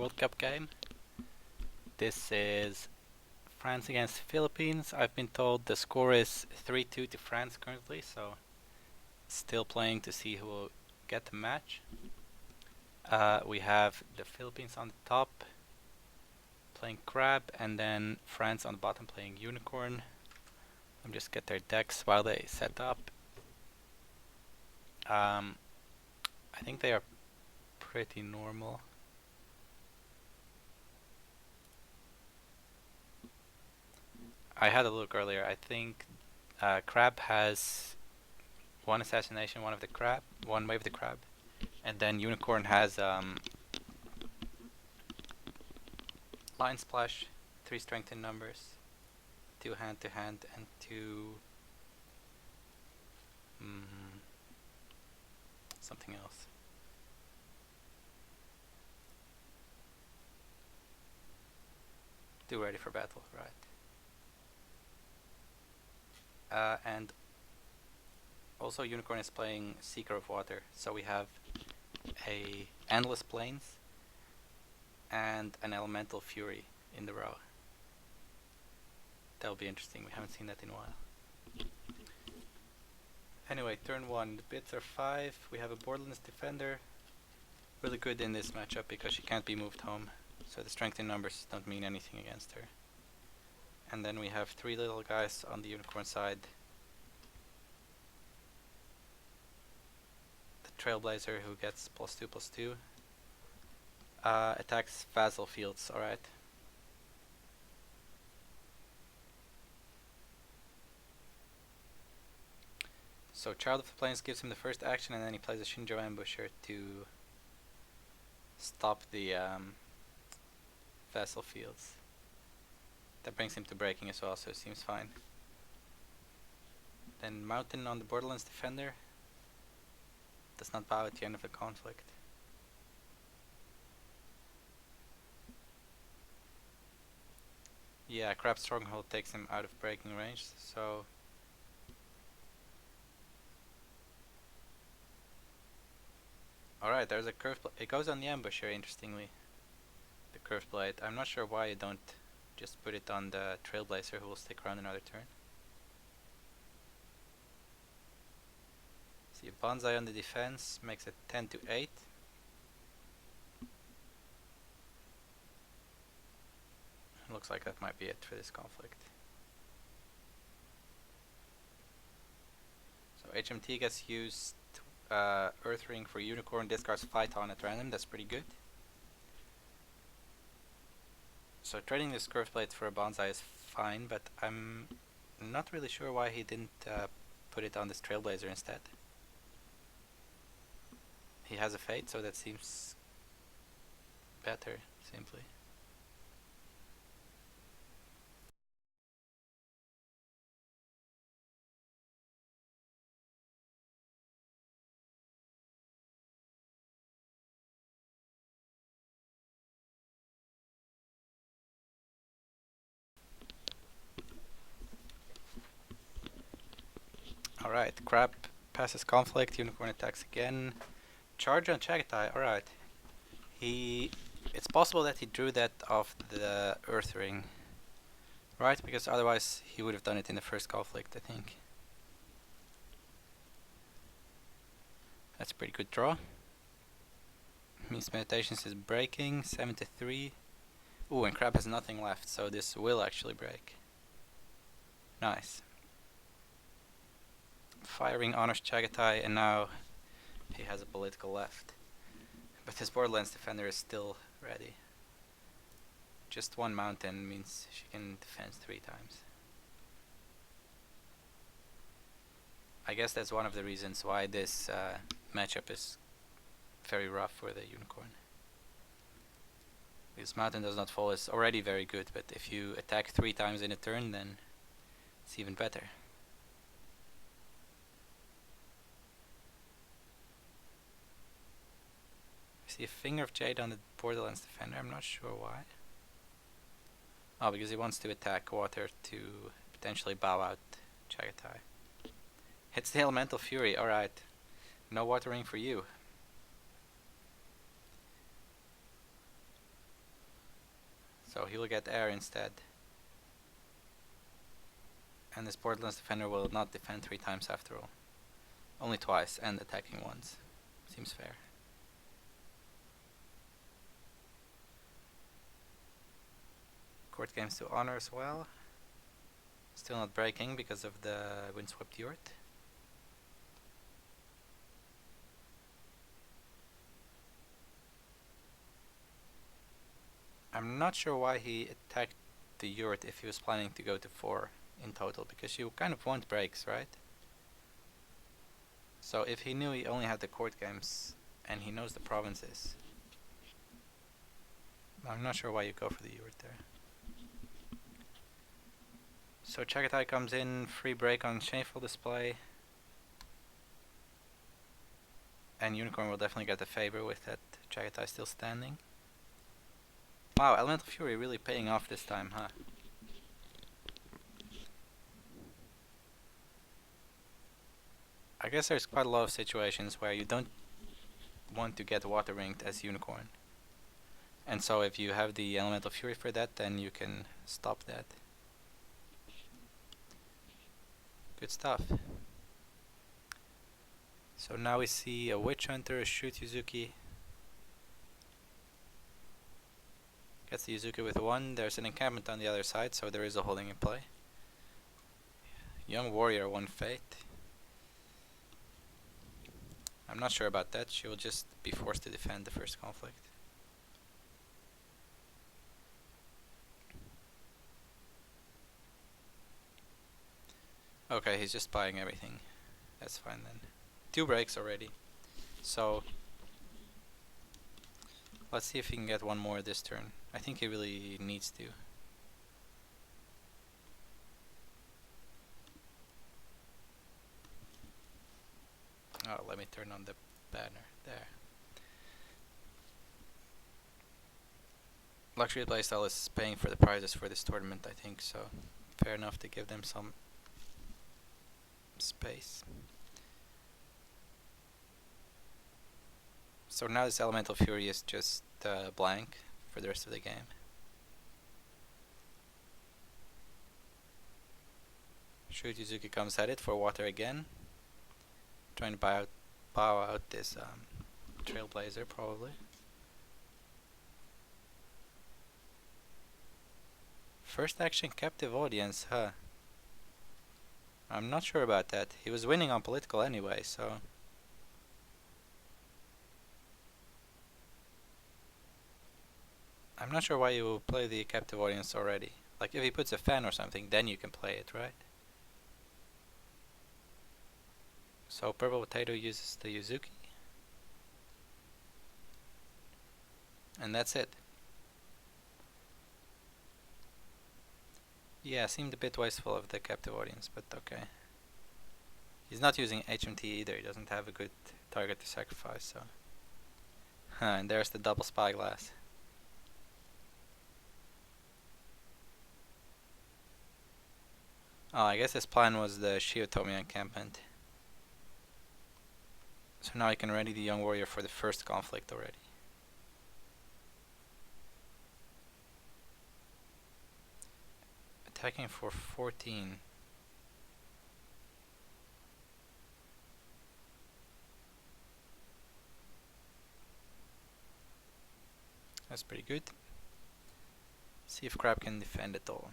World Cup game. This is France against Philippines. I've been told the score is 3-2 to France currently, so still playing to see who will get the match. We have the Philippines on the top playing crab, and then France on the bottom playing unicorn. Let me just get their decks while they set up. I think they are pretty normal. I had a look earlier. I think crab has one assassination, one wave the crab, and then unicorn has line splash, 3 strength in numbers, 2 hand to hand, and 2 something else. Do ready for battle, right? And also unicorn is playing Seeker of Water, so we have a Endless Plains and an Elemental Fury in the row. That'll be interesting, we haven't seen that in a while. Anyway, turn 1, the bits are 5, we have a Borderlands Defender. Really good in this matchup because she can't be moved home, so the strength in numbers don't mean anything against her. And then we have 3 little guys on the unicorn side. The Trailblazer who gets +2/+2. Attacks vassal fields, alright. So Child of the Plains gives him the first action, and then he plays a Shinjo Ambusher to stop the vassal fields. That brings him to breaking as well, so it seems fine. Then Mountain on the Borderlands Defender. Does not bow at the end of the conflict. Yeah, Crab Stronghold takes him out of breaking range, so... Alright, there's a curved blade. It goes on the Ambusher, interestingly. The curved blade. I'm not sure why you don't just put it on the Trailblazer who will stick around another turn. See, a Bonsai on the defense makes it 10-8. Looks like that might be it for this conflict. So HMT gets used. Earth Ring for unicorn, discards Phyton at random. That's pretty good. So trading this curved blade for a Bonsai is fine, but I'm not really sure why he didn't put it on this Trailblazer instead. He has a Fate, so that seems better, simply. Alright, Crab passes conflict, unicorn attacks again. Charge on Chagatai, alright. It's possible that he drew that off the Earth Ring, right? Because otherwise he would have done it in the first conflict, I think. That's a pretty good draw. Means Meditations is breaking, 7-3. Ooh, and Crab has nothing left, so this will actually break. Nice. Firing honors Chagatai, and now he has a political left. But his Borderlands Defender is still ready. Just 1 mountain means she can defend 3 times. I guess that's one of the reasons why this matchup is very rough for the unicorn. Because mountain does not fall is already very good, but if you attack 3 times in a turn, then it's even better. I see a Finger of Jade on the Borderlands Defender, I'm not sure why. Oh, because he wants to attack water to potentially bow out Chagatai. Hits the Elemental Fury, alright. No Water Ring for you. So he will get air instead. And this Borderlands defender will not defend 3 times after all. Only twice, and attacking once. Seems fair. Court games to honor as well. Still not breaking because of the windswept yurt. I'm not sure why he attacked the yurt if he was planning to go to 4 in total, because you kind of want breaks, right? So if he knew he only had the court games and he knows the provinces, I'm not sure why you go for the yurt there. So Chagatai comes in, free break on Shameful Display. And Unicorn will definitely get the favor with that Chagatai still standing. Wow, Elemental Fury really paying off this time, huh? I guess there's quite a lot of situations where you don't want to get water ringed as Unicorn. And so if you have the Elemental Fury for that, then you can stop that. Good stuff. So now we see a Witch Hunter, a Shoot Yuzuki. Gets the Yuzuki with 1. There's an encampment on the other side, so there is a holding in play. Young Warrior, 1 Fate. I'm not sure about that. She will just be forced to defend the first conflict. Okay, he's just buying everything. That's fine then. 2 breaks already. So let's see if he can get 1 more this turn. I think he really needs to. Oh, let me turn on the banner there. Luxury playstyle is paying for the prizes for this tournament, I think, so fair enough to give them some space. So now this Elemental Fury is just blank for the rest of the game. Shoot Yuzuki comes at it for water again. Trying to bow out this Trailblazer probably. First action captive audience, huh? I'm not sure about that. He was winning on political anyway, so... I'm not sure why you will play the captive audience already. Like if he puts a fan or something, then you can play it, right? So Purple Potato uses the Yuzuki. And that's it. Yeah, seemed a bit wasteful of the captive audience, but okay. He's not using HMT either, he doesn't have a good target to sacrifice, so... and there's the double spyglass. Oh, I guess his plan was the Shiotomi encampment. So now I can ready the Young Warrior for the first conflict already. Attacking for 14. That's pretty good. See if Crab can defend at all.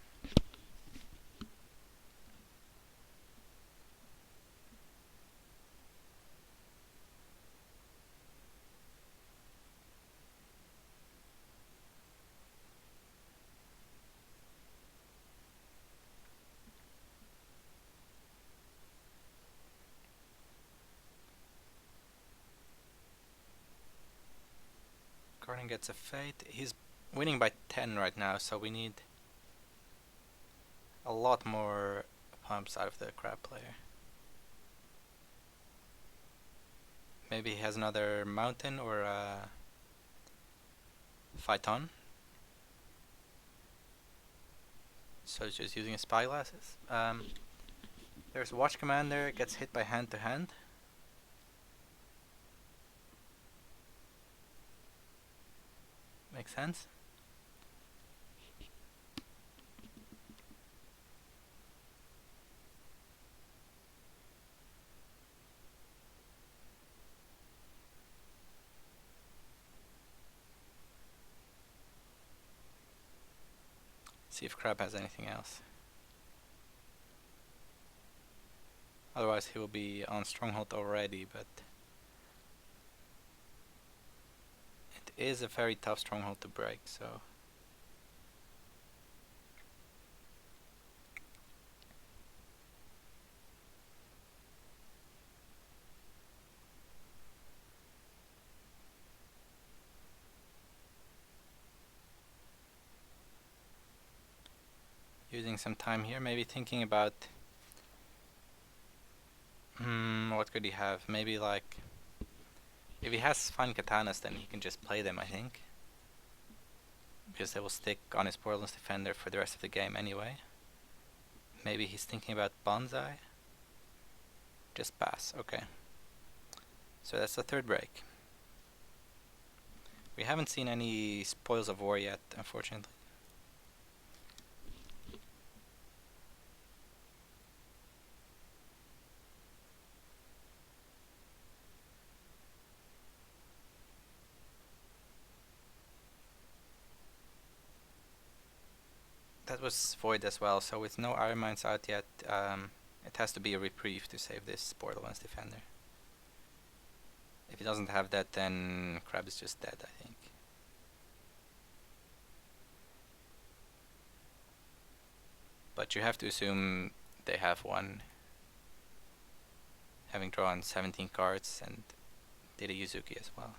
Gordon gets a fate. He's winning by 10 right now, so we need a lot more pumps out of the Crab player. Maybe he has another mountain or a Phaeton. So he's just using his spyglasses. There's Watch Commander, gets hit by hand to hand. Makes sense. See if Crab has anything else. Otherwise he will be on Stronghold already, but it is a very tough Stronghold to break, so... Using some time here, maybe thinking about... what could he have? Maybe like... If he has fine katanas, then he can just play them, I think. Because they will stick on his Borderlands Defender for the rest of the game anyway. Maybe he's thinking about Bonsai. Just pass, okay. So that's the third break. We haven't seen any Spoils of War yet, unfortunately. That was Void as well, so with no Iron Mines out yet, it has to be a reprieve to save this Borderlands Defender. If he doesn't have that, then Crab is just dead, I think. But you have to assume they have one, having drawn 17 cards and did a Yuzuki as well.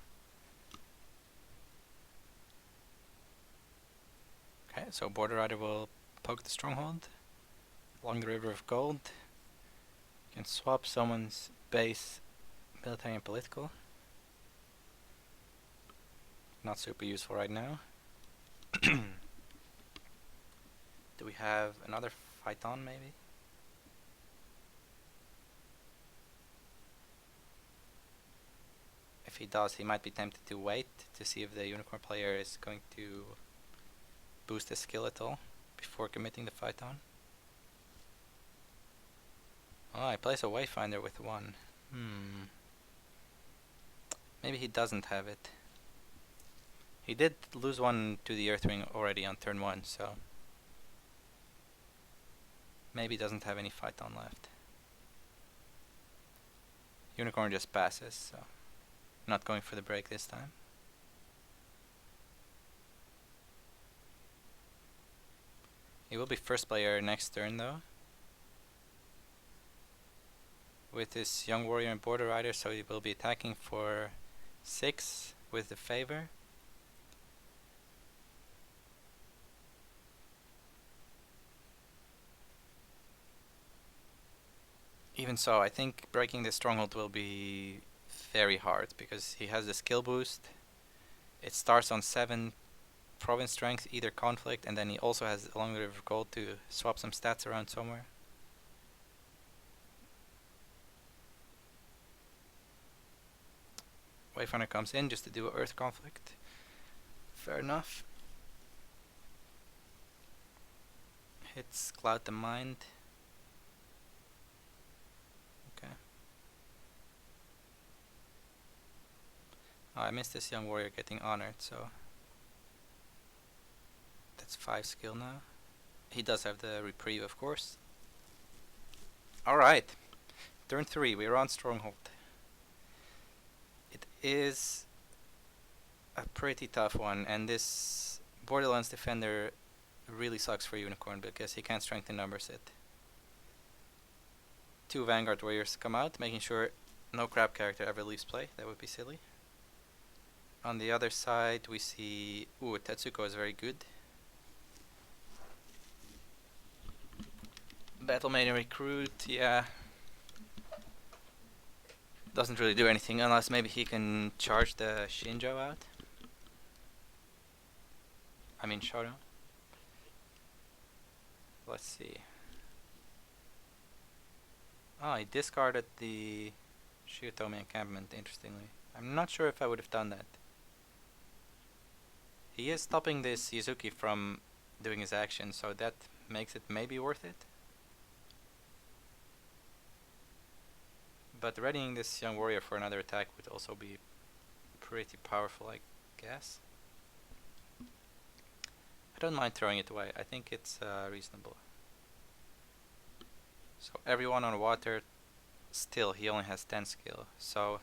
Okay, so Border Rider will poke the Stronghold along the River of Gold. You can swap someone's base, military and political. Not super useful right now. Do we have another fight on maybe? If he does, he might be tempted to wait to see if the Unicorn player is going to boost his skill at all before committing the fight on. Oh, he plays a Wayfinder with one. Maybe he doesn't have it. He did lose one to the Earthring already on turn 1, so maybe he doesn't have any fight on left. Unicorn just passes, so not going for the break this time. He will be first player next turn though, with his Young Warrior and Border Rider, so he will be attacking for 6 with the favor. Even so, I think breaking this Stronghold will be very hard, because he has the skill boost. It starts on 7 province strength, either conflict, and then he also has along the River of Gold to swap some stats around somewhere. Wayfinder comes in just to do Earth conflict. Fair enough. Hits Cloud the Mind. Okay. Oh, I missed this Young Warrior getting honored, so that's 5 skill now. He does have the reprieve, of course. Alright, turn 3, we're on Stronghold. It is a pretty tough one, and this Borderlands Defender really sucks for Unicorn because he can't strengthen numbers it. 2 Vanguard Warriors come out, making sure no Crab character ever leaves play. That would be silly. On the other side we see... Ooh, Tetsuko is very good. Battle Maiden Recruit, yeah. Doesn't really do anything unless maybe he can charge the Shinjo out. I mean Shoto. Let's see. Oh, he discarded the Shiotomi encampment, interestingly. I'm not sure if I would have done that. He is stopping this Yuzuki from doing his action, so that makes it maybe worth it. But readying this Young Warrior for another attack would also be pretty powerful, I guess. I don't mind throwing it away. I think it's reasonable. So everyone on water, still he only has 10 skill. So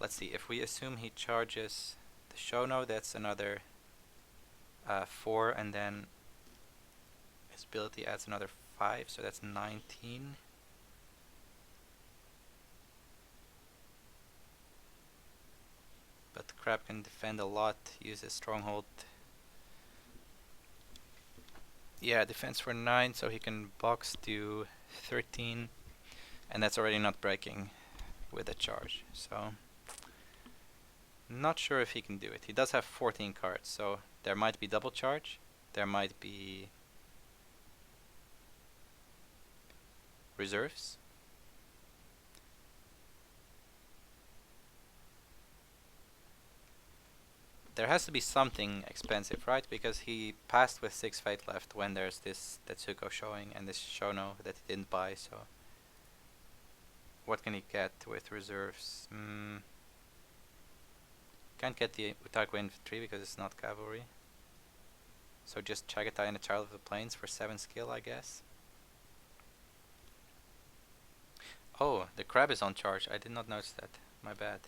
let's see, if we assume he charges the Shono, that's another 4, and then his ability adds another 5, so that's 19. But the crab can defend a lot, use his stronghold. Yeah, defense for 9, so he can box to 13, and that's already not breaking with a charge, so not sure if he can do it. He does have 14 cards, so there might be double charge, there might be reserves. There has to be something expensive, right? Because he passed with 6 fate left when there's this Tetsuko showing and this Shono that he didn't buy, so what can he get with reserves? Can't get the Utaku infantry because it's not cavalry. So just Chagatai and the Child of the Plains for 7 skill, I guess. Oh, the crab is on charge. I did not notice that. My bad.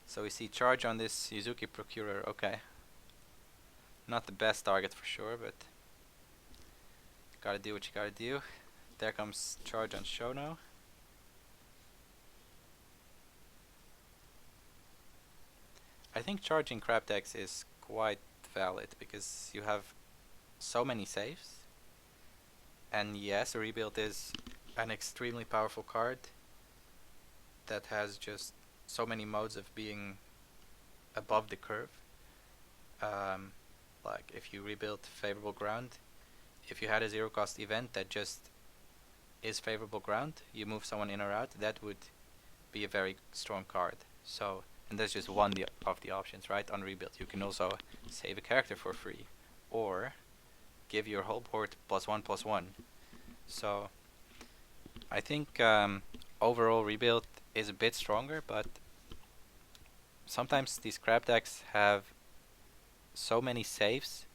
So we see charge on this Yuzuki Procurer. Okay. Not the best target for sure, but gotta do what you gotta do. There comes charge on Shono. I think charging crab decks is quite valid because you have so many saves. And yes, Rebuild is an extremely powerful card that has just so many modes of being above the curve. Like if you rebuild favorable ground, if you had a 0 cost event that just is favorable ground, you move someone in or out, that would be a very strong card. So, and that's just one of the options, right? On rebuild, you can also save a character for free, or give your whole board +1/+1. So, I think overall rebuild is a bit stronger, but sometimes these crab decks have so many saves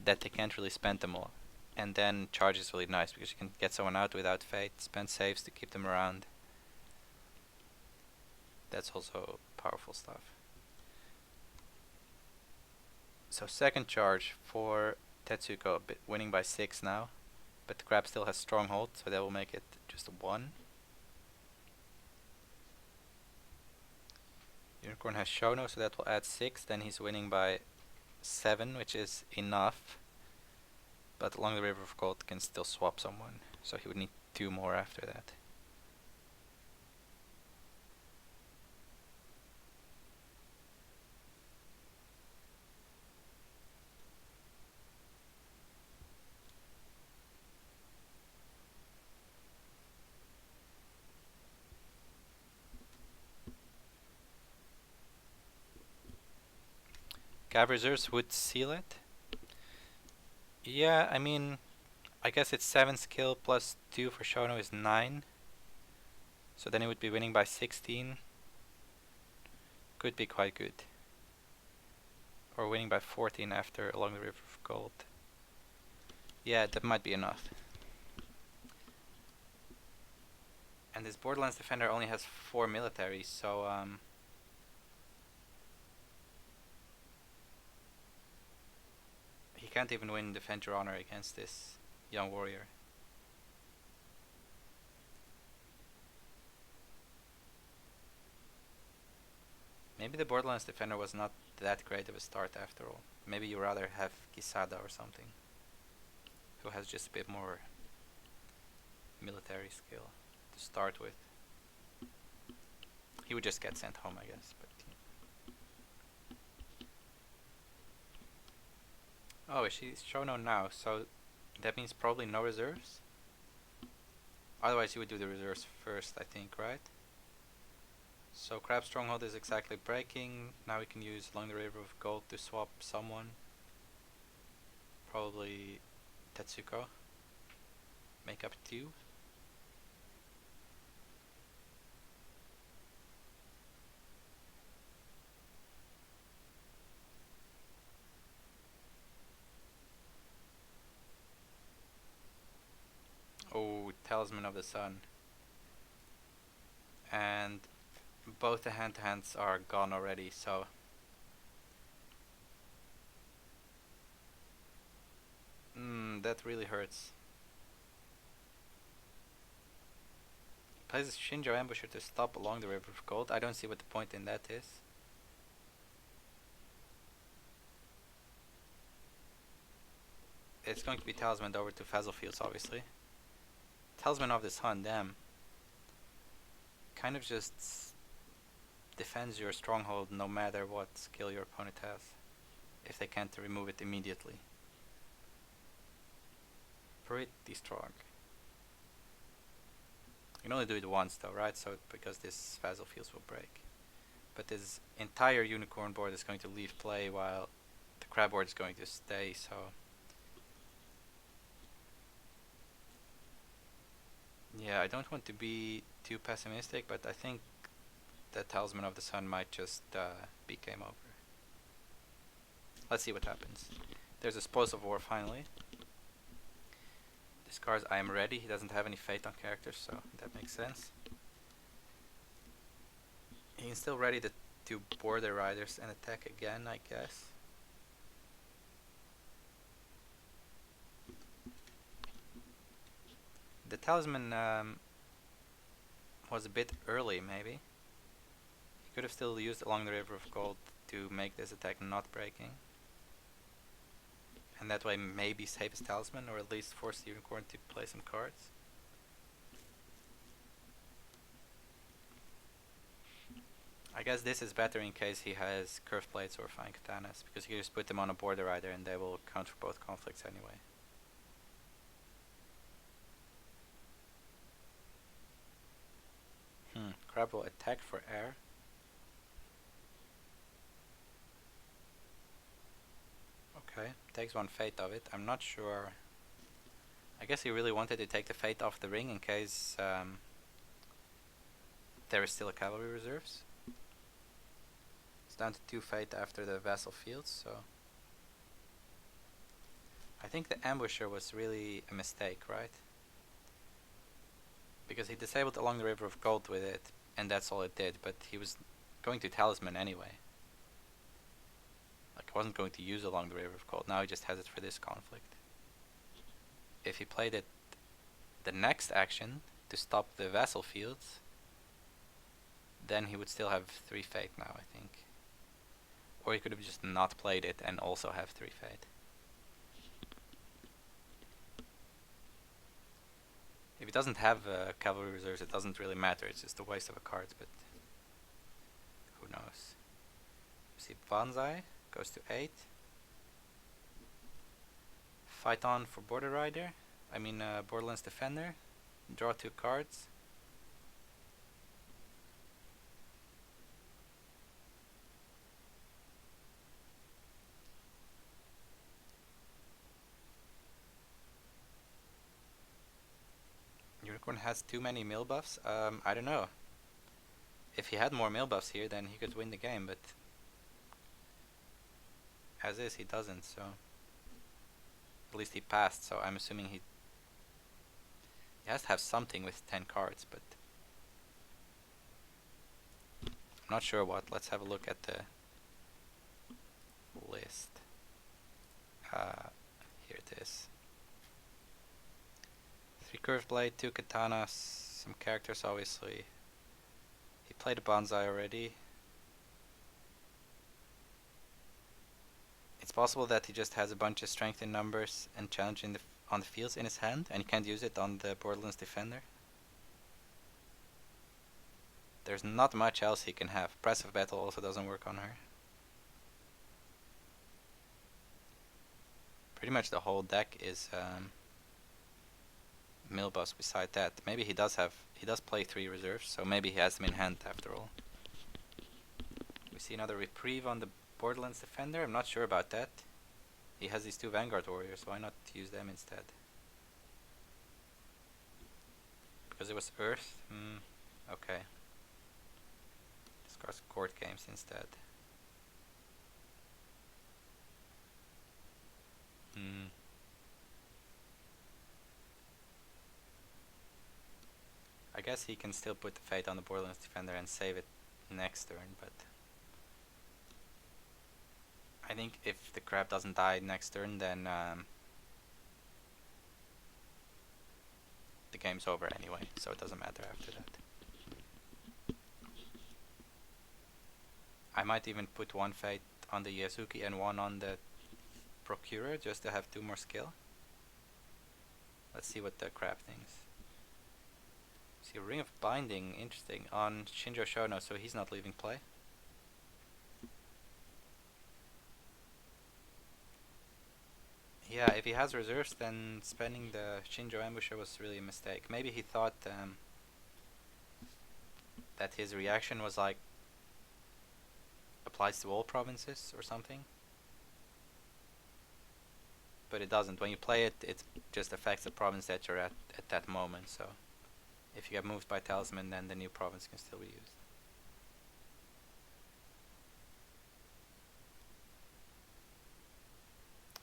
that they can't really spend them all. And then charge is really nice because you can get someone out without fate, spend saves to keep them around. That's also powerful stuff. So second charge for Tetsuko, winning by 6 now. But the crab still has stronghold, so that will make it just a 1. Unicorn has Shono, so that will add 6. Then he's winning by 7, which is enough. But along the River of Gold can still swap someone, so he would need 2 more after that. Cav reserves would seal it. Yeah, I mean, I guess it's 7 skill plus 2 for Shono is 9. So then he would be winning by 16. Could be quite good. Or winning by 14 after along the River of Gold. Yeah, that might be enough. And this Borderlands Defender only has 4 military, so he can't even win Defend Your Honor against this young warrior. Maybe the Borderlands Defender was not that great of a start after all. Maybe you rather have Kisada or something, who has just a bit more military skill to start with. He would just get sent home, I guess. But oh, she's Shono now, so that means probably no reserves? Otherwise you would do the reserves first, I think, right? So Crab Stronghold is exactly breaking. Now we can use Along the River of Gold to swap someone. Probably Tetsuko. Make up 2. Talisman of the Sun. And both the hand-to-hands are gone already, so... that really hurts. Plays a Shinjo Ambusher to stop along the River of Gold. I don't see what the point in that is. It's going to be Talisman over to Fazzle Fields, obviously. Talisman of the Sun, damn. Kind of just defends your stronghold no matter what skill your opponent has, if they can't remove it immediately. Pretty strong. You can only do it once though, right? So because this Fazzle Fields will break. But this entire unicorn board is going to leave play while the crab board is going to stay, so... Yeah, I don't want to be too pessimistic, but I think the Talisman of the Sun might just be game over. Let's see what happens. There's a Spoils of War finally. Discards I am ready. He doesn't have any fate on characters, so that makes sense. He's still ready to Border Riders and attack again, I guess. The Talisman was a bit early, maybe. He could have still used Along the River of Gold to make this attack not breaking. And that way maybe save his Talisman, or at least force the Unicorn to play some cards. I guess this is better in case he has Curved Blades or Fine Katanas, because you can just put them on a Border Rider and they will count for both conflicts anyway. Crab will attack for air. Okay, takes one fate of it. I'm not sure. I guess he really wanted to take the fate off the ring in case there is still a cavalry reserves. It's down to 2 fate after the vassal fields, so... I think the ambusher was really a mistake, right? Because he disabled Along the River of Gold with it, and that's all it did, but he was going to Talisman anyway. Like, I wasn't going to use Along the River of Gold, now he just has it for this conflict. If he played it the next action to stop the vassal fields, then he would still have 3 fate now, I think. Or he could have just not played it and also have 3 fate. If he doesn't have cavalry reserves, it doesn't really matter, it's just a waste of a card, but who knows. See, Banzai goes to 8. Fight on for Border Rider, Borderlands Defender. Draw 2 cards. Unicorn has too many mill buffs. I don't know. If he had more mill buffs here, then he could win the game, but as is, he doesn't, so at least he passed, so I'm assuming he has to have something with 10 cards, but I'm not sure what. Let's have a look at the list. Here it is. 3 Curved Blade, 2 Katanas, some characters obviously. He played a Banzai already. It's possible that he just has a bunch of strength in numbers and challenge on the fields in his hand, and he can't use it on the Borderlands Defender. There's not much else he can have. Press of Battle also doesn't work on her. Pretty much the whole deck is mill buffs beside that. Maybe he does play 3 reserves, so maybe he has them in hand after all. We see another reprieve on the Borderlands Defender. I'm not sure about that. He has these 2 Vanguard Warriors, why not use them instead? Because it was Earth? Okay. Discards Court Games instead. guess he can still put the Fate on the Borderlands Defender and save it next turn, but I think if the crab doesn't die next turn, then the game's over anyway, so it doesn't matter after that. I might even put one Fate on the Yazuki and one on the Procurer just to have 2 more skill. Let's see what the crab thinks. See, Ring of Binding, interesting, on Shinjo Shono, so he's not leaving play. Yeah, if he has reserves, then spending the Shinjo Ambusher was really a mistake. Maybe he thought that his reaction was like applies to all provinces or something. But it doesn't. When you play it, it just affects the province that you're at that moment. So if you get moved by Talisman, then the new province can still be used.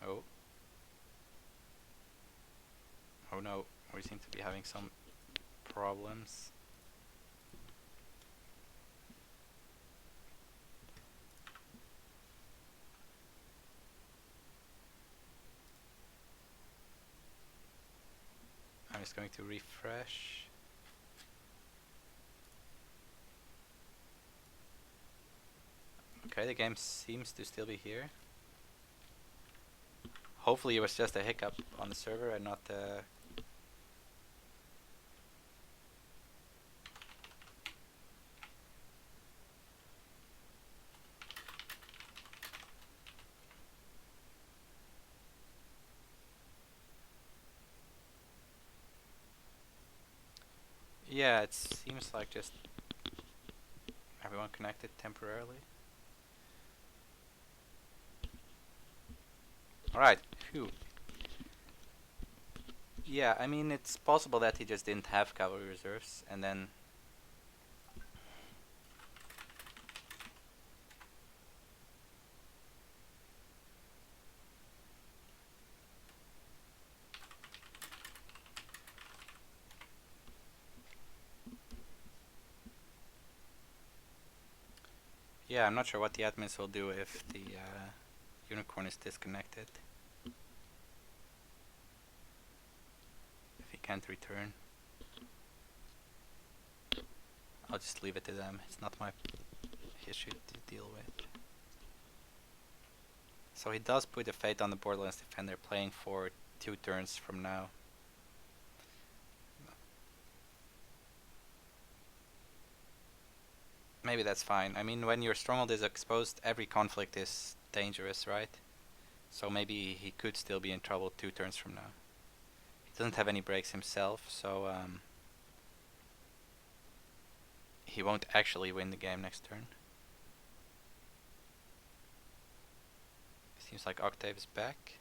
Oh. Oh no, we seem to be having some problems. I'm just going to refresh. Okay, the game seems to still be here. Hopefully it was just a hiccup on the server and not yeah, it seems like just everyone connected temporarily. Alright, phew. Yeah, I mean, it's possible that he just didn't have cavalry reserves, and then yeah, I'm not sure what the admins will do if the unicorn is disconnected. If he can't return. I'll just leave it to them. It's not my issue to deal with. So he does put a Fate on the Borderlands Defender, playing for 2 turns from now. Maybe that's fine. I mean, when your stronghold is exposed, every conflict is dangerous, right? So maybe he could still be in trouble 2 turns from now. He doesn't have any breaks himself, so he won't actually win the game next turn. Seems like Octave is back.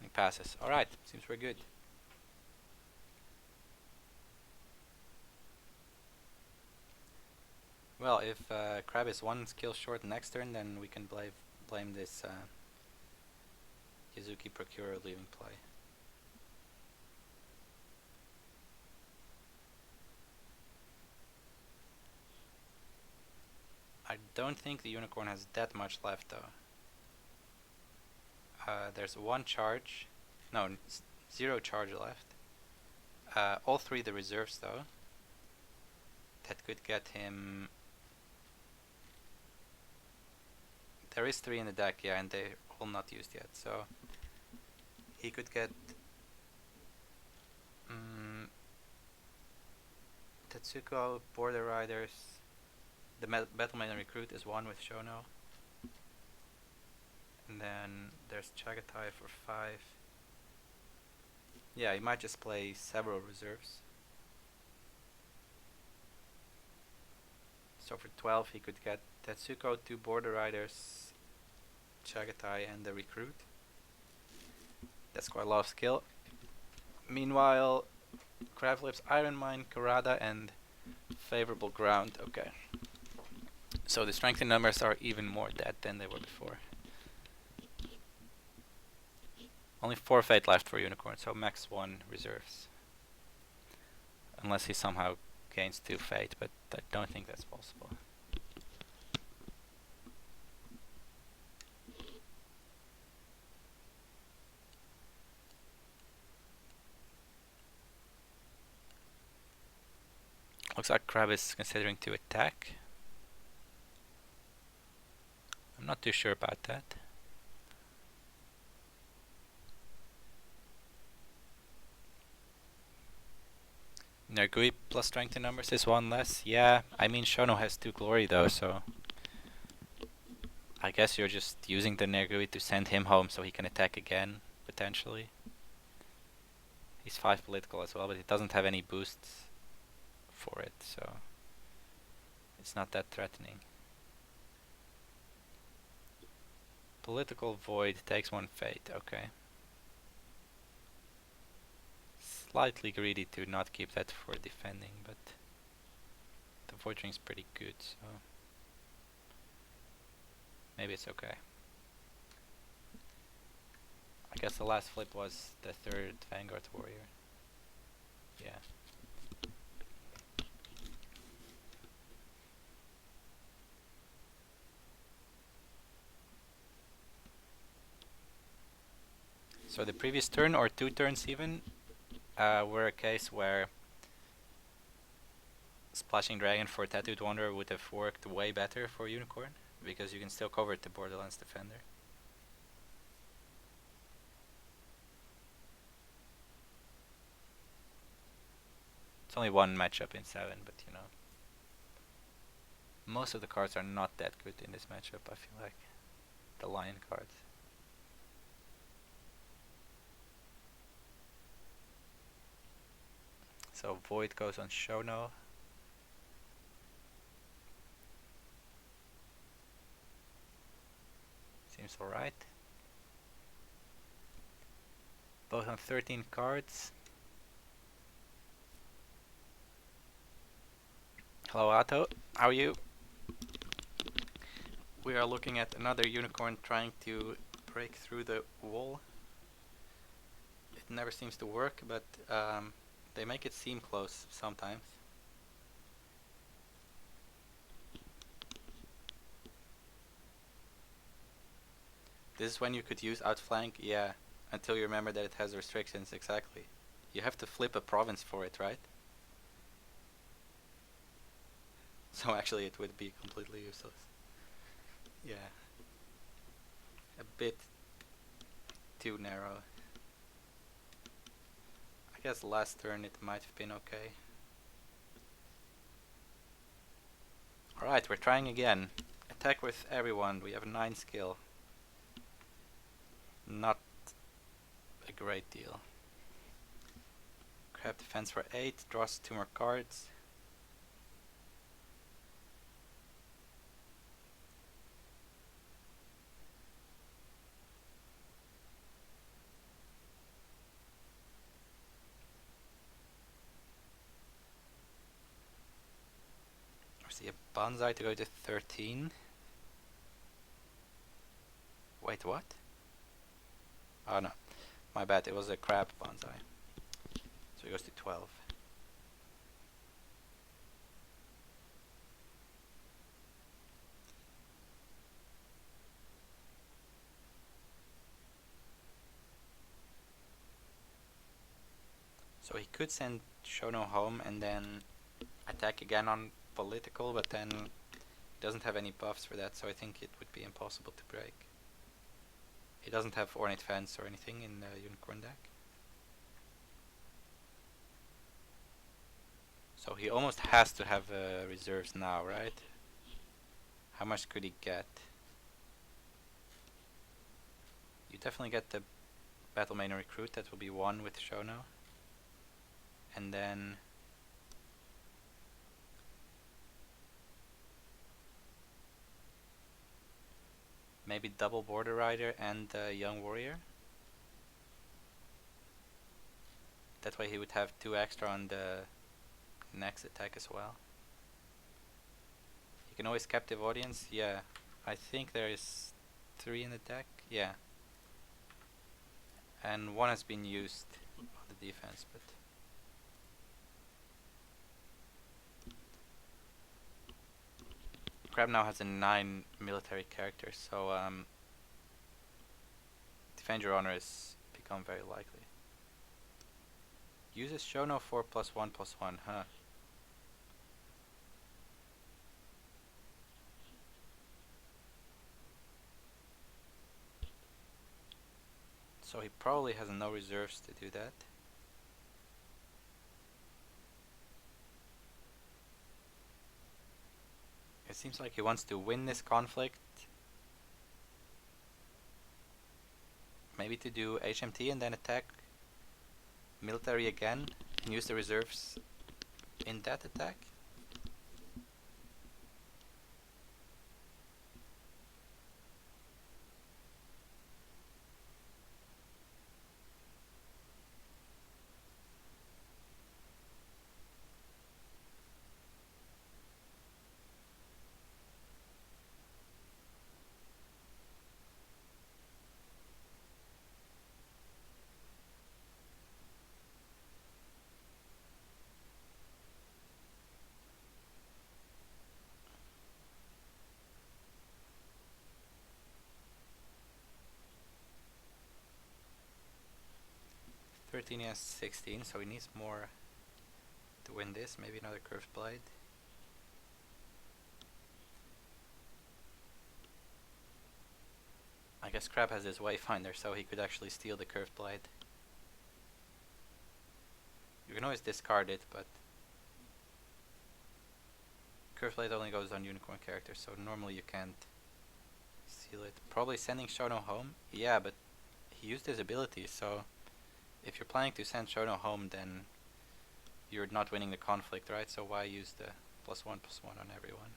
He passes. Alright, seems we're good. Well, if Crab is 1 skill short next turn, then we can blame this Yazuki Procurer leaving play. I don't think the unicorn has that much left though. There's 1 charge. No, 0 charge left. All 3 the reserves though. That could get him... There is 3 in the deck, yeah, and they're all not used yet, so... He could get... Tetsuko, Border Riders... The Battleman Recruit is 1 with Shono. And then there's Chagatai for 5. Yeah, he might just play several reserves. So for 12 he could get Tetsuko, 2 Border Riders, Chagatai and the Recruit. That's quite a lot of skill. Meanwhile, Crabflips, Iron Mine, Karada and Favorable Ground. Okay. So the strength in numbers are even more dead than they were before. Only 4 fate left for Unicorn, so max 1 reserves. Unless he somehow gains 2 fate, but I don't think that's possible. Looks like Crab is considering to attack. I'm not too sure about that. Nergui plus strength in numbers is 1 less. Yeah, I mean Shono has 2 glory though, so I guess you're just using the Nergui to send him home so he can attack again, potentially. He's 5 political as well, but he doesn't have any boosts for it, so it's not that threatening. Political void takes 1 fate, okay. Slightly greedy to not keep that for defending, but the void ring's pretty good, so maybe it's okay. I guess the last flip was the 3rd Vanguard Warrior. Yeah. So the previous turn, or 2 turns even, were a case where Splashing Dragon for Tattooed Wanderer would have worked way better for Unicorn, because you can still cover the Borderlands Defender. It's only 1 matchup in 7, but you know. Most of the cards are not that good in this matchup, I feel like. The Lion cards. So Void goes on Shono. Seems alright. Both on 13 cards. Hello Otto, how are you? We are looking at another Unicorn trying to break through the wall. It never seems to work, but they make it seem close sometimes. This is when you could use outflank, yeah, until you remember that it has restrictions, exactly. You have to flip a province for it, right? So actually it would be completely useless. Yeah. A bit too narrow. I guess last turn it might have been okay. Alright, we're trying again. Attack with everyone, we have 9 skill. Not a great deal. Crab defense for 8, draws 2 more cards. See a bonsai to go to 13. Wait, what? Oh no, my bad, it was a crab bonsai. So it goes to 12. So he could send Shono home and then attack again on political, but then he doesn't have any buffs for that, so I think it would be impossible to break. He doesn't have Ornate Fence or anything in the Unicorn deck. So he almost has to have reserves now, right? How much could he get? You definitely get the Battle Main Recruit, that will be 1 with Shono. And then maybe double Border Rider and Young Warrior. That way he would have 2 extra on the next attack as well. You can always Captive Audience, yeah. I think there is 3 in the deck, yeah. and one has been used on the defense, but Crab now has a 9 military character, so defend your honor has become very likely. Uses Shono for +1/+1, huh? So he probably has no reserves to do that. It seems like he wants to win this conflict. Maybe to do HMT and then attack military again and use the reserves in that attack. He has 16, so he needs more to win this. Maybe another curved blade. I guess Crab has his wayfinder, so he could actually steal the curved blade. You can always discard it, but curved blade only goes on unicorn characters, so normally you can't steal it. Probably sending Shono home. Yeah, but he used his ability, so if you're planning to send Shono home, then you're not winning the conflict, right? So why use the +1/+1 on everyone?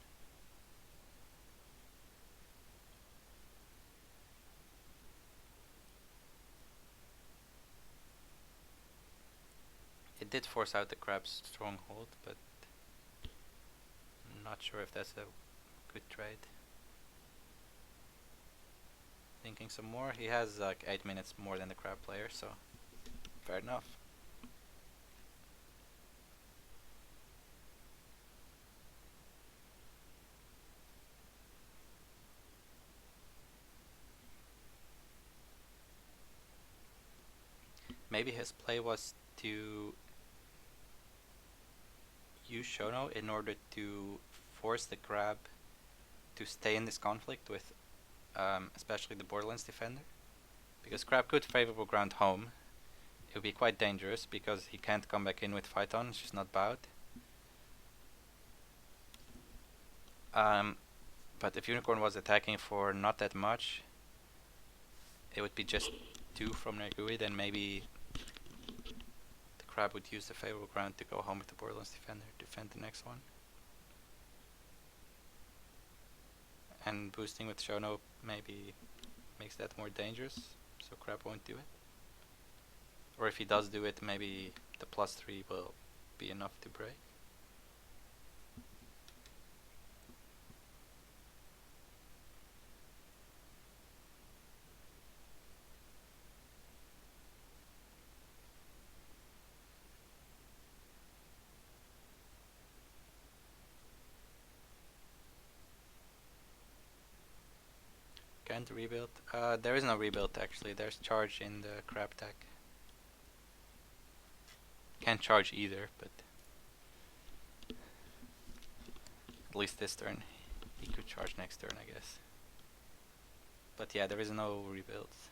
It did force out the Crab's stronghold, but I'm not sure if that's a good trade. Thinking some more. He has like 8 minutes more than the Crab player, so fair enough. Maybe his play was to use Shono in order to force the Crab to stay in this conflict with especially the Borderlands defender. Because Crab could favorable ground home. It would be quite dangerous because he can't come back in with Phyton, she's not bowed. But if Unicorn was attacking for not that much, it would be just 2 from Nergui, then maybe the Crab would use the favorable ground to go home with the Borderlands defender, defend the next one. And boosting with Shono maybe makes that more dangerous, so Crab won't do it. Or if he does do it, maybe the +3 will be enough to break. Can't rebuild. There is no rebuild actually, there's charge in the Crab deck. Can't charge either, but at least this turn. He could charge next turn, I guess. But yeah, there is no rebuilds.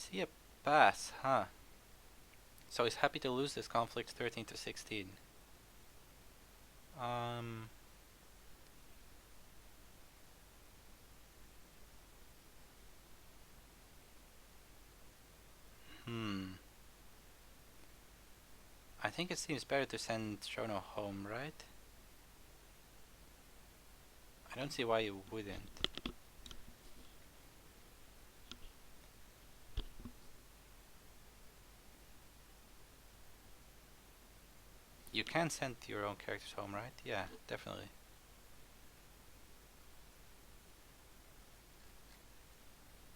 see a pass, huh? So he's happy to lose this conflict 13 to 16. Um, hmm. I think it seems better to send Shono home, right? I don't see why you wouldn't. You can send your own characters home, right? Yeah, definitely.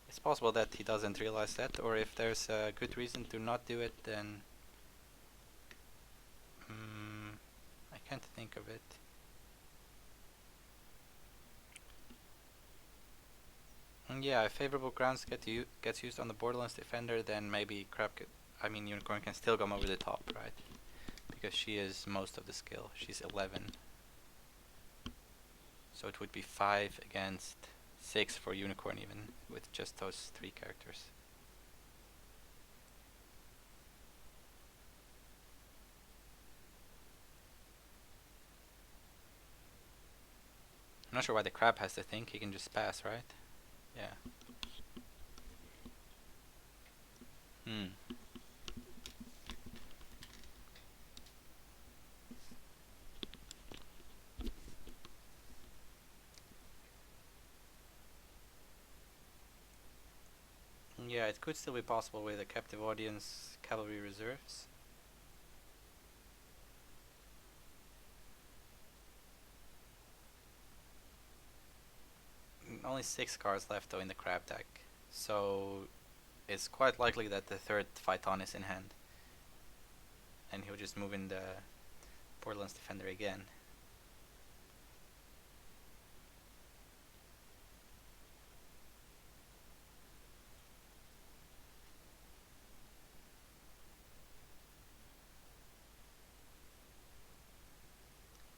It's possible that he doesn't realize that, or if there's a good reason to not do it, then I can't think of it. Yeah, if favorable grounds gets used on the Borderlands defender, then maybe Unicorn can still come over the top, right? Because she is most of the skill. She's 11. So it would be 5 against 6 for Unicorn even, with just those 3 characters. I'm not sure why the crab has to think, he can just pass, right? Yeah. Yeah, it could still be possible with a captive audience, cavalry reserves. Only 6 cards left though in the crab deck, so it's quite likely that the third Phaeton is in hand. And he'll just move in the Borderlands defender again.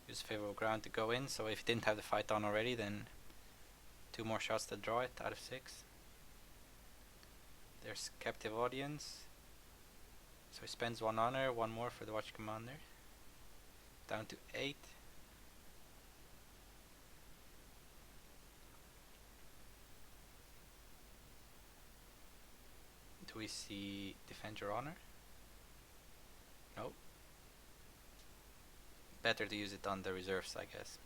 Use favorable ground to go in, so if he didn't have the Phaeton already, then 2 more shots to draw it out of 6. There's captive audience. So he spends 1 honor, 1 more for the watch commander. Down to 8. Do we see defend your honor? Nope. Better to use it on the reserves, I guess.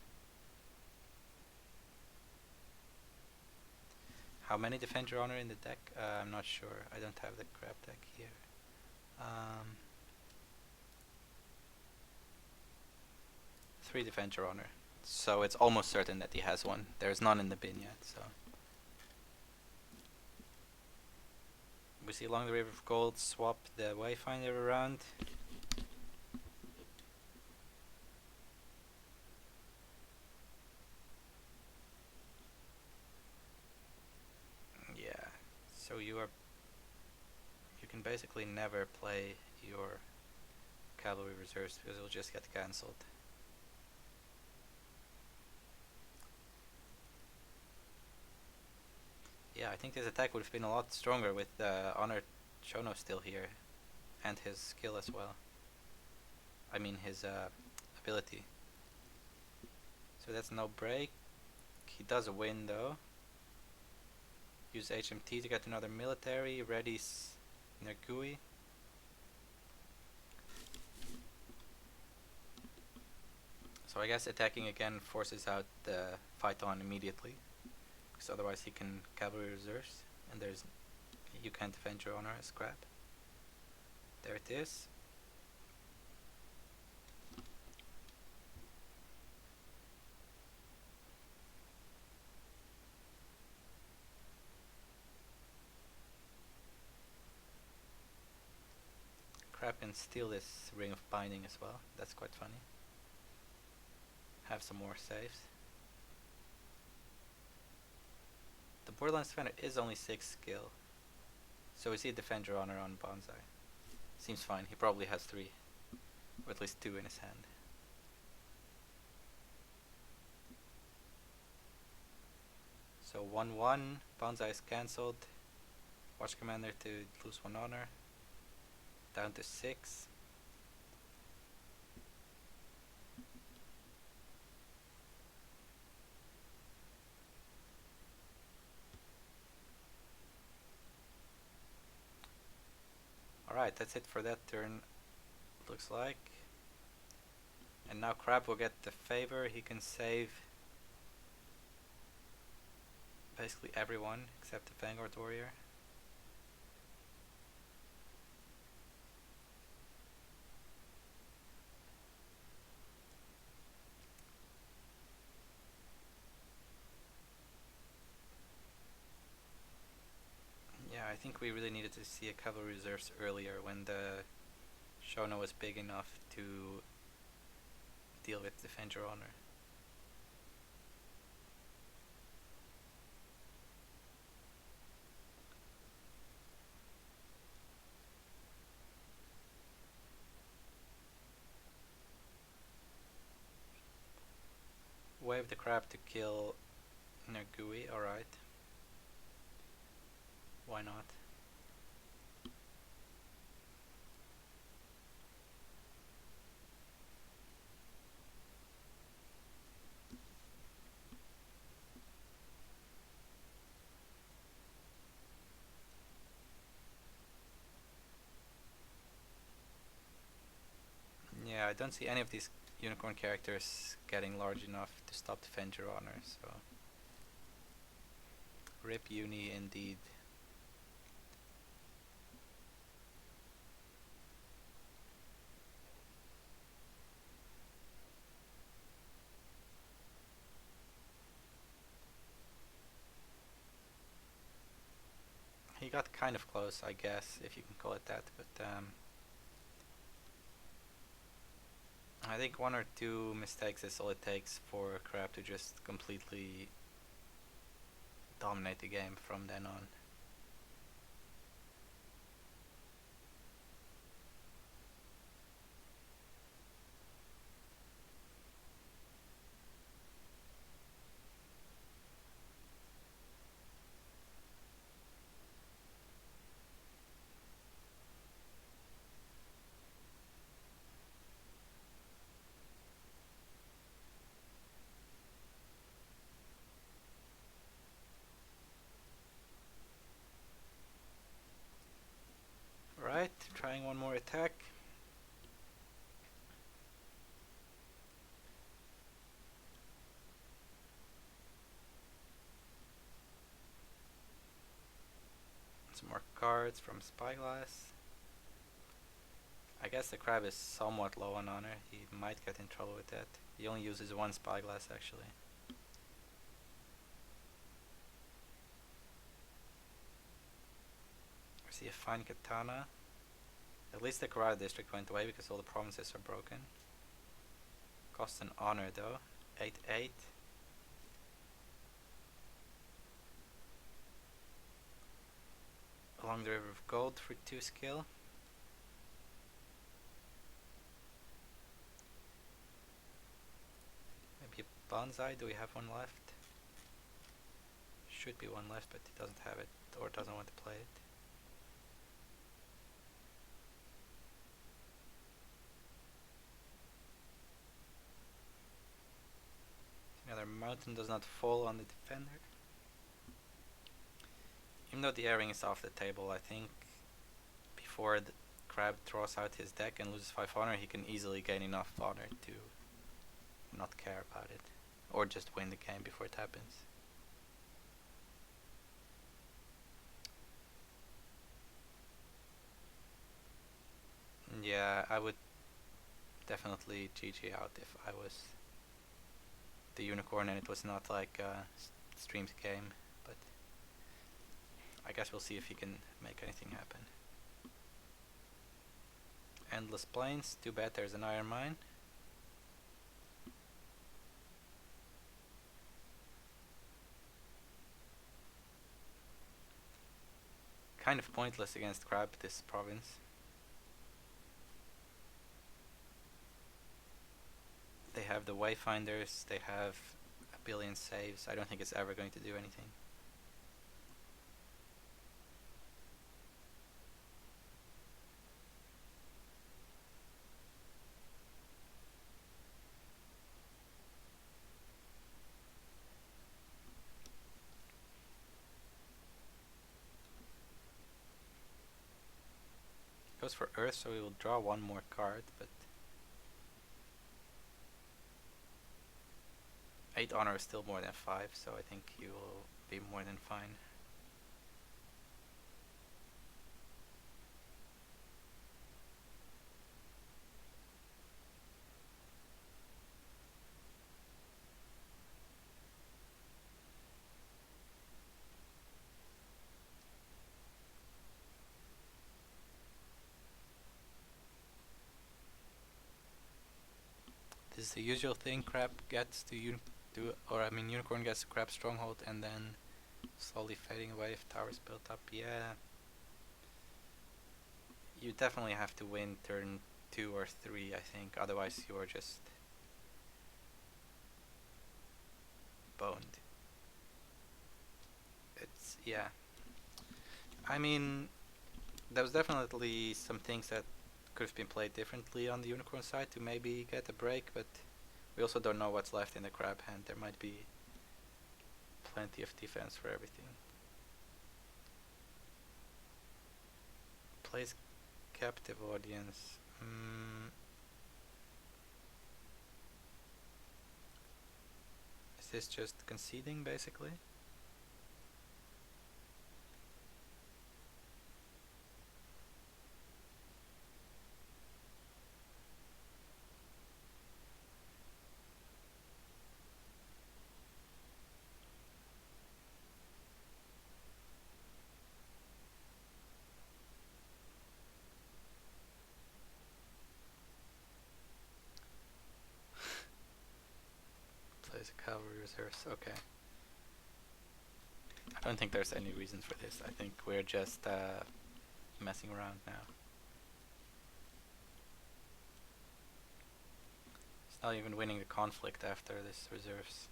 How many defend your honor in the deck? I'm not sure. I don't have the crab deck here. 3 defend your honor. So it's almost certain that he has one. There's none in the bin yet, so. We see along the River of Gold, swap the Wayfinder around. Yeah, so you can basically never play your cavalry reserves because it'll just get cancelled. Yeah, I think this attack would have been a lot stronger with Honor Shono still here, and his skill as well. I mean his ability. So that's no break. He does win though. Use HMT to get another military. Readies Nergui. So I guess attacking again forces out the Phaeton immediately, because otherwise he can cavalry reserves, and you can't defend your honor as crap. There it is. Crap can steal this Ring of Binding as well. That's quite funny. Have some more saves. The Borderlands Defender is only 6 skill, so we see Defend Your Honor on Bonsai. Seems fine. He probably has 3, or at least 2 in his hand. So 1-1, Bonsai is cancelled. Watch Commander to lose 1 honor. Down to 6. Alright, that's it for that turn, looks like. And now Crab will get the favor. He can save basically everyone except the Vanguard Warrior. Yeah, I think we really needed to see a cavalry reserves earlier when the Shona was big enough to deal with Defend Your Honor. Wave the Crab to kill Nagui, alright. Why not? Yeah, I don't see any of these unicorn characters getting large enough to stop Defend Your Honor, so rip Uni indeed. He got kind of close, I guess, if you can call it that, but I think 1 or 2 mistakes is all it takes for Crab to just completely dominate the game from then on. Right, trying one more attack. Some more cards from Spyglass. I guess the Crab is somewhat low on honor. He might get in trouble with that. He only uses 1 Spyglass actually. I see a fine Katana. At least the Karada district went away because all the provinces are broken. Costs an honor though. 8-8. Along the River of Gold for 2 skill. Maybe a Bonsai, do we have 1 left? Should be 1 left, but he doesn't have it, or doesn't want to play it. Another mountain does not fall on the defender. Even though the airing is off the table, I think before the Crab draws out his deck and loses 5 honor, he can easily gain enough honor to not care about it. Or just win the game before it happens. Yeah, I would definitely GG out if I was the unicorn and it was not like a streamed game, but I guess we'll see if he can make anything happen. Endless Plains, too bad there's an iron mine. Kind of pointless against Crab, this province. They have the Wayfinders, they have a billion saves. I don't think it's ever going to do anything. Goes for Earth, so we will draw one more card, but 8 honor is still more than 5, so I think you will be more than fine. This is the usual thing crab gets to unicorn gets to crab stronghold and then slowly fading away if tower's built up. Yeah. You definitely have to win turn 2 or 3, I think, otherwise you are just boned. It's, yeah. I mean, there was definitely some things that could have been played differently on the unicorn side to maybe get a break, but we also don't know what's left in the crab hand. There might be plenty of defense for everything. Plays captive audience. Is this just conceding basically? Plays a cavalry reserves. Okay. I don't think there's any reason for this. I think we're just messing around now. It's not even winning the conflict after this reserves.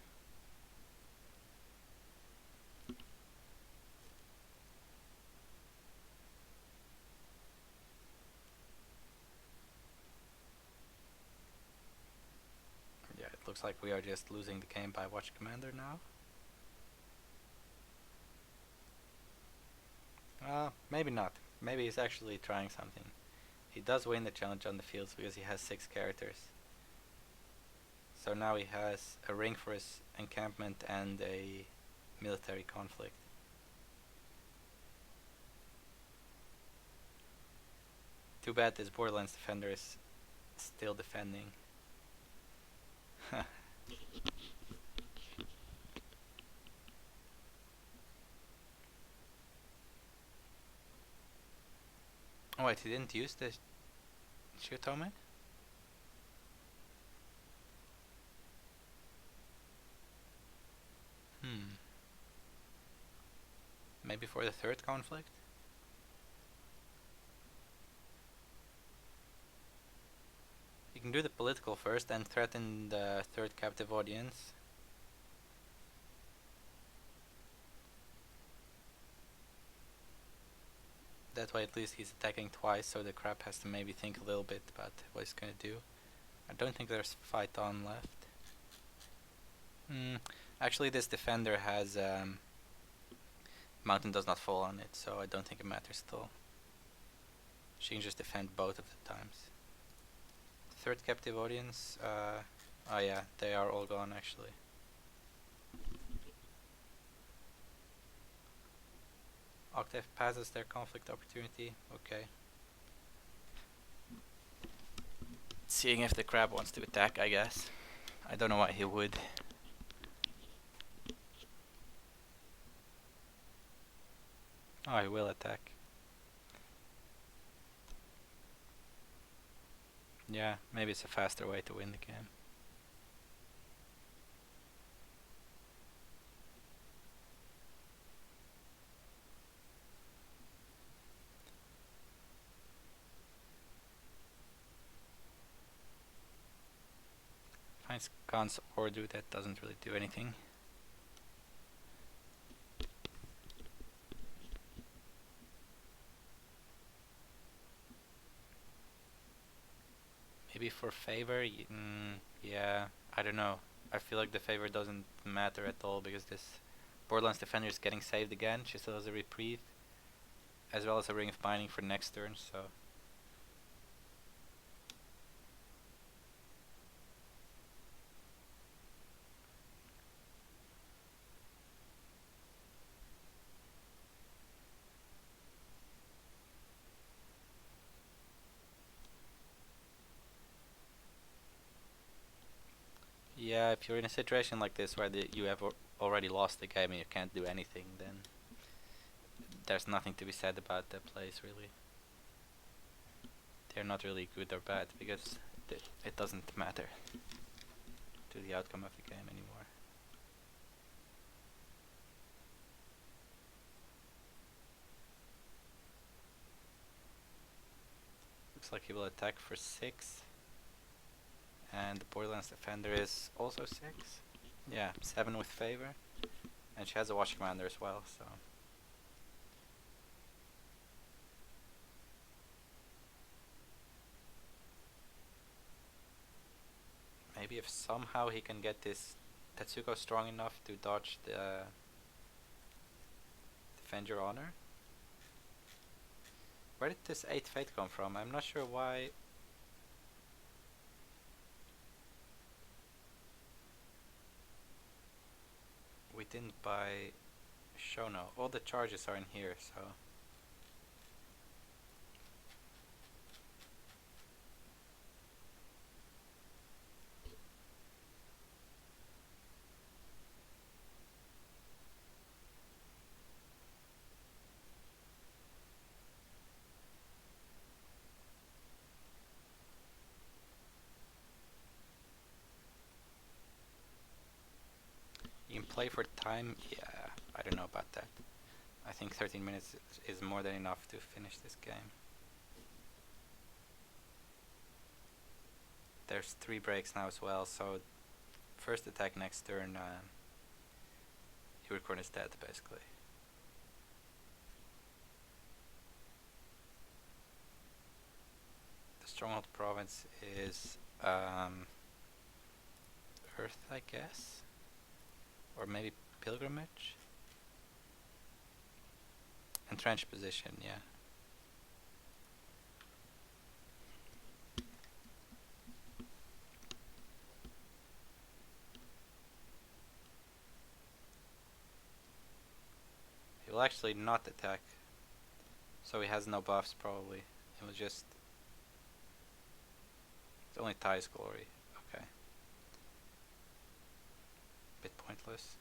Yeah, it looks like we are just losing the game by watch commander now. Maybe not. Maybe he's actually trying something. He does win the challenge on the fields because he has 6 characters. So now he has a ring for his encampment and a military conflict. Too bad this Borderlands defender is still defending. Oh wait, he didn't use the Shiotome? Maybe for the 3rd conflict? You can do the political first and threaten the 3rd captive audience. That way at least he's attacking twice, so the crab has to maybe think a little bit about what he's gonna do. I don't think there's fight on left. Actually this defender has mountain does not fall on it, so I don't think it matters at all. She can just defend both of the times. 3rd captive audience, oh yeah, they are all gone actually. Octave passes their conflict opportunity, okay. Seeing if the crab wants to attack, I guess. I don't know why he would. Oh, he will attack. Yeah, maybe it's a faster way to win the game. Finds Khan's Ordu, that doesn't really do anything. Maybe for favor, yeah, I don't know. I feel like the favor doesn't matter at all because this Borderlands defender is getting saved again. She still has a reprieve, as well as a ring of binding for next turn, so Yeah, if you're in a situation like this where you have already lost the game and you can't do anything, then there's nothing to be said about the plays, really. They're not really good or bad, because it doesn't matter to the outcome of the game anymore. Looks like he will attack for 6. And the Borderlands defender is also 6. Yeah, 7 with favor. And she has a watch commander as well, so... Maybe if somehow he can get this Tetsuko strong enough to dodge the Defend Your Honor. Where did this 8 Fate come from? I'm not sure why. We didn't buy Shono. All the charges are in here, so... You can play for time? Yeah, I don't know about that. I think 13 minutes is more than enough to finish this game. There's 3 breaks now as well, so first attack next turn, Unicorn is dead, basically. The Stronghold province is Earth, I guess? Or maybe Pilgrimage? Entrenched position, yeah. He will actually not attack. So he has no buffs, probably. It was just... It's only Ty's Glory. Okay. Bit pointless.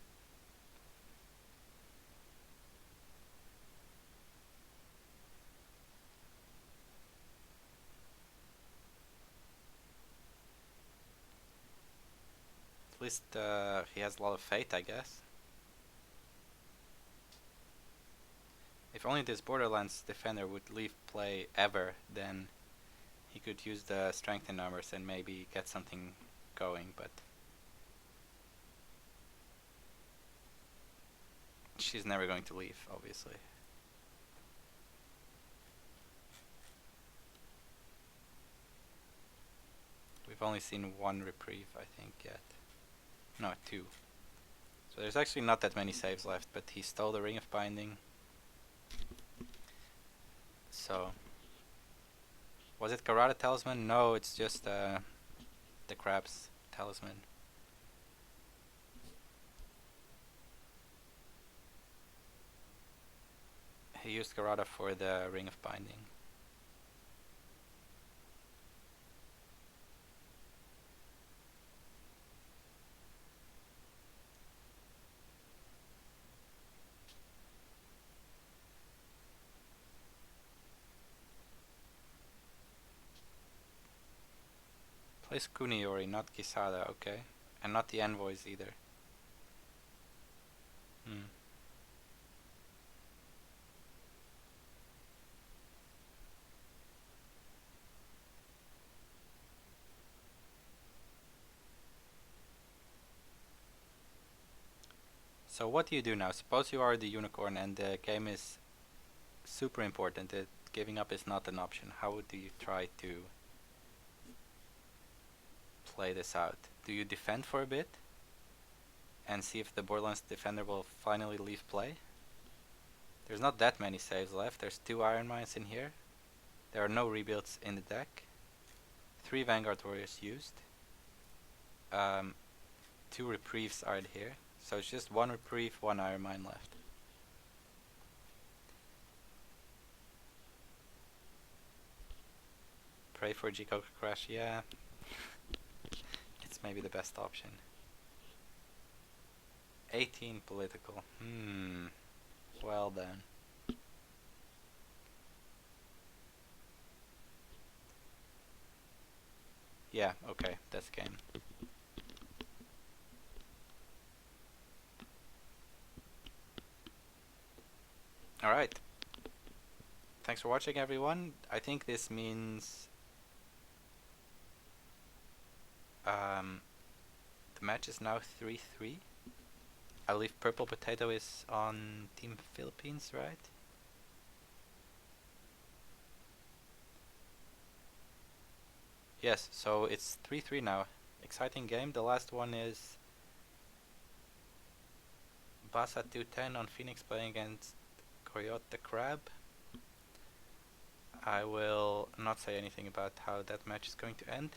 At least he has a lot of fate, I guess. If only this Borderlands defender would leave play ever, then he could use the strength in numbers and maybe get something going, but she's never going to leave, obviously. We've only seen 1 reprieve, I think, yet. No, 2. So there's actually not that many saves left, but he stole the Ring of Binding. So... Was it Karada Talisman? No, it's just the Crab's Talisman. He used Karada for the Ring of Binding. Plays Kuniori, not Kisada, okay. And not the envoys either. So what do you do now? Suppose you are the unicorn and the game is super important. Giving up is not an option. How do you try to play this out? Do you defend for a bit and see if the Borderlands defender will finally leave play? There's not that many saves left. There's 2 Iron Mines in here. There are no rebuilds in the deck. 3 Vanguard Warriors used. 2 reprieves are here. So it's just 1 reprieve, 1 Iron Mine left. Pray for Jikoku Crash, yeah. It's maybe the best option. 18 political. Well then. Yeah, okay, that's game. Alright. Thanks for watching, everyone. I think this means the match is now 3-3. I believe Purple Potato is on Team Philippines, right? Yes, so it's 3-3 now. Exciting game. The last one is Basa 210 on Phoenix playing against Coyote the Crab. I will not say anything about how that match is going to end.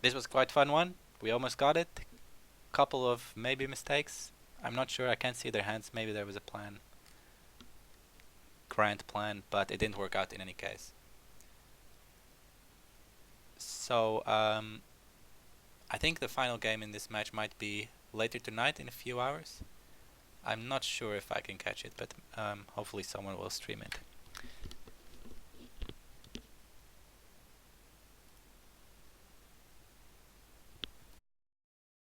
This was quite fun one. We almost got it. Couple of maybe mistakes. I'm not sure. I can't see their hands. Maybe there was a plan. Grand plan, but it didn't work out in any case. So, I think the final game in this match might be later tonight in a few hours. I'm not sure if I can catch it, but hopefully someone will stream it.